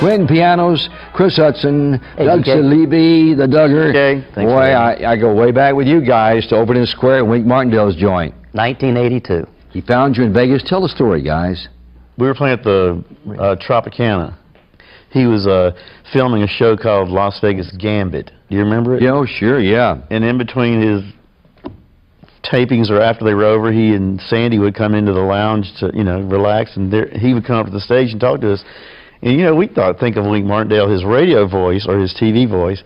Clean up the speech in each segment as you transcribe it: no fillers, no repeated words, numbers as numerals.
twin pianos, Chris Hudson, Doug Saleeby, the Duggar. Okay. Boy, I go way back with you guys to Overton Square, Wink Martindale's joint. 1982. He found you in Vegas. Tell the story, guys. We were playing at the Tropicana. He was filming a show called Las Vegas Gambit. Do you remember it? Yeah, oh, sure, yeah. And in between his tapings or after they were over, he and Sandy would come into the lounge to, you know, relax, and he would come up to the stage and talk to us. And, you know, we think of Wink Martindale, his radio voice or his TV voice,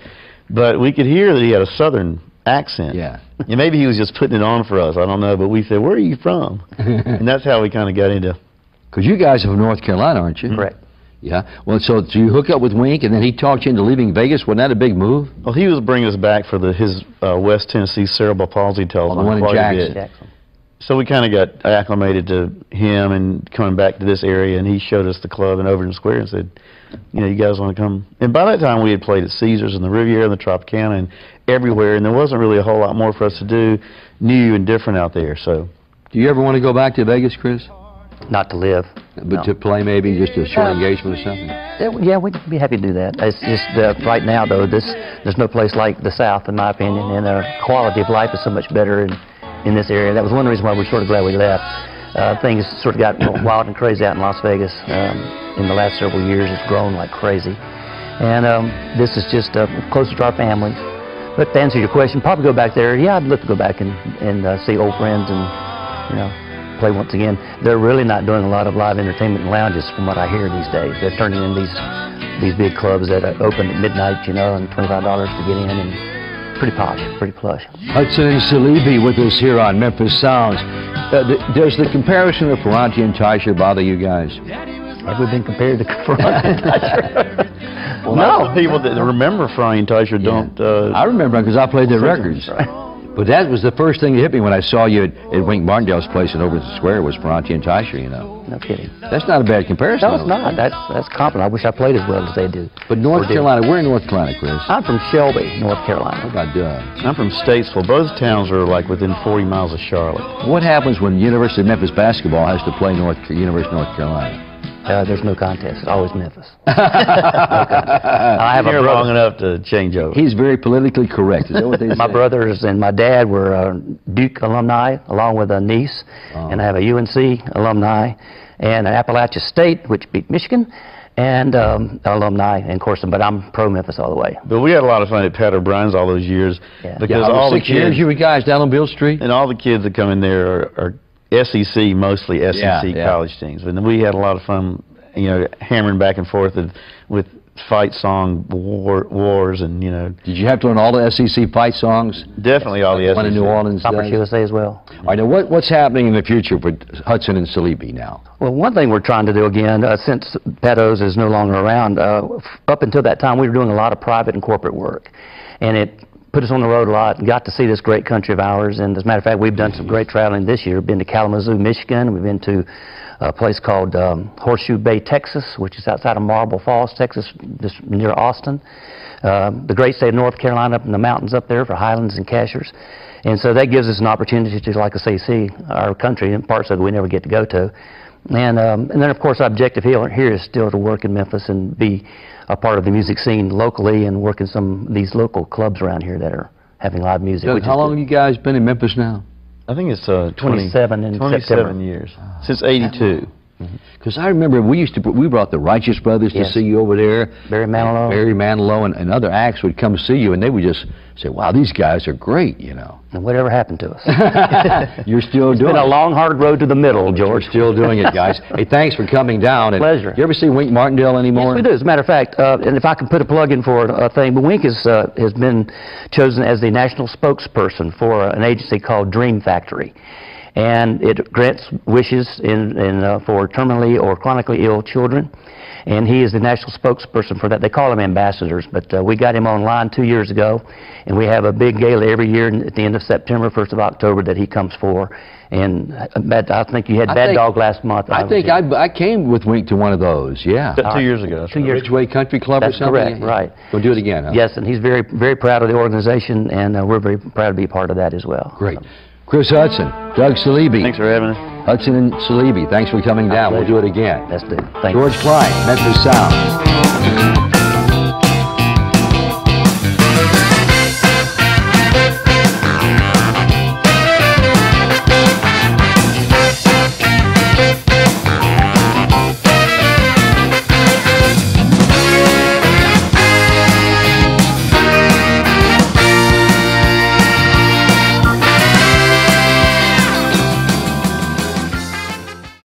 but we could hear that he had a southern accent. Yeah. And maybe he was just putting it on for us, I don't know, but we said, where are you from? And that's how we kind of got into... Because you guys are from North Carolina, aren't you? Correct. Yeah. Well, so you hook up with Wink, and then he talked you into leaving Vegas. Wasn't that a big move? Well, he was bringing us back for his West Tennessee cerebral palsy tells the one in Jackson. So we kind of got acclimated to him and coming back to this area, and he showed us the club in Overton Square and said, you know, you guys want to come? And by that time we had played at Caesars and the Riviera and the Tropicana and everywhere, and there wasn't really a whole lot more for us to do, new and different out there. So, do you ever want to go back to Vegas, Chris? Not to live. But to play maybe, just a short engagement or something? Yeah, we'd be happy to do that. It's just right now, though, there's no place like the South, in my opinion, and quality of life is so much better in this area. That was one reason why we're sort of glad we left. Things sort of got wild and crazy out in Las Vegas. In the last several years, it's grown like crazy. And this is just closer to our families. But to answer your question, probably go back there. Yeah, I'd love to go back and see old friends and, you know, play once again. They're really not doing a lot of live entertainment in lounges from what I hear these days. They're turning in these big clubs that open at midnight, you know, and $25 to get in, and pretty posh, pretty plush. Hudson and Saleeby with us here on Memphis Sounds. Does the comparison of Ferranti and Teicher bother you guys? Have we been compared to Ferranti and Teicher? Well, no. People that remember Ferranti and Teicher don't... I remember because I played their records. Right. But that was the first thing that hit me when I saw you at Wink Martindale's place in Overton Square was Ferranti and Teicher, you know. No kidding. That's not a bad comparison. No, it's not. That's compliment. I wish I played as well as they do. But North Carolina, where in North Carolina, Chris? I'm from Shelby, North Carolina. How about Doug? I'm from Statesville. Both towns are like within 40 miles of Charlotte. What happens when University of Memphis basketball has to play University of North Carolina? There's no contest. It's always Memphis. No I have a brother long enough to change over. He's very politically correct. Is that what they say? My brothers and my dad were Duke alumni, along with a niece, and I have a UNC alumni, and an Appalachia State, which beat Michigan, and alumni, and of course, but I'm pro-Memphis all the way. But we had a lot of fun at Pat O'Brien's all those years. Yeah. Because all the 6 years you were guys down on Beale Street? And all the kids that come in there are SEC, mostly SEC college teams. But we had a lot of fun, you know, hammering back and forth with fight song wars and, you know. Did you have to learn all the SEC fight songs? Definitely all the SEC. One in New Orleans. Conference USA as well. All right, now what's happening in the future for Hudson and Saleeby now? Well, one thing we're trying to do again, since Pat O's is no longer around, up until that time we were doing a lot of private and corporate work. And it put us on the road a lot and got to see this great country of ours. And as a matter of fact, we've done some great traveling this year. Been to Kalamazoo, Michigan. We've been to a place called Horseshoe Bay, Texas, which is outside of Marble Falls, Texas, just near Austin. The great state of North Carolina up in the mountains up there for highlands and cachers. And so that gives us an opportunity to, like I say, see our country in parts of it we never get to go to. And then, of course, our objective here is still to work in Memphis and be a part of the music scene locally and work in some of these local clubs around here that are having live music. Doug, how long have you guys been in Memphis now? I think it's 27 in September. Years. Since '82. Because I remember we brought the Righteous Brothers to see you over there. Barry Manilow. Barry Manilow and other acts would come see you, and they would just say, wow, these guys are great, you know. And whatever happened to us? You're still doing it. It's been a long, hard road to the middle, George. You're still doing it, guys. Hey, thanks for coming down. And pleasure. You ever see Wink Martindale anymore? Yes, we do. As a matter of fact, and if I can put a plug in for a thing, but Wink has been chosen as the national spokesperson for an agency called Dream Factory. And it grants wishes for terminally or chronically ill children. And he is the national spokesperson for that. They call him ambassadors, but we got him online 2 years ago, and we have a big gala every year at the end of September, 1st of October that he comes for. And I think you had Bad Dog last month. I think I came with Wink to one2 years, 2 years ago. 2 years. Ridgeway Country Club or something? That's correct, right. We'll do it again, huh? Yes, and he's very, very proud of the organization, and we're very proud to be a part of that as well. Great. Chris Hudson, Doug Saleeby. Thanks for having us. Hudson and Saleeby, thanks for coming down. We'll do it again. That's it. Thank you. George Klein, Memphis Sounds.